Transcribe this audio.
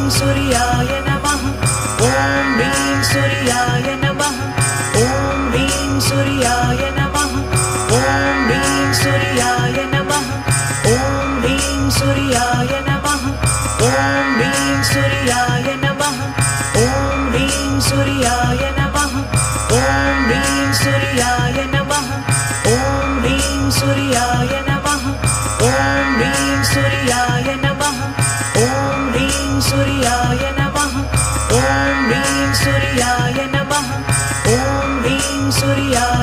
सूर्याय नमः ॐ ह्रीं सूर्याय नमः ॐ ह्रीं सूर्याय नमः ॐ ह्रीं सूर्याय नमः ॐ ह्रीं सूर्याय नमः ॐ ह्रीं सूर्याय नमः ॐ ह्रीं सूर्याय नमः ॐ ह्रीं सूर्याय नमः ॐ ह्रीं सूर्याय नमः ॐ ह्रीं सूर्याय नमः ॐ ह्रीं सूर्याय नमः ॐ ह्रीं सूर्याय नमः ॐ ह्रीं सूर्याय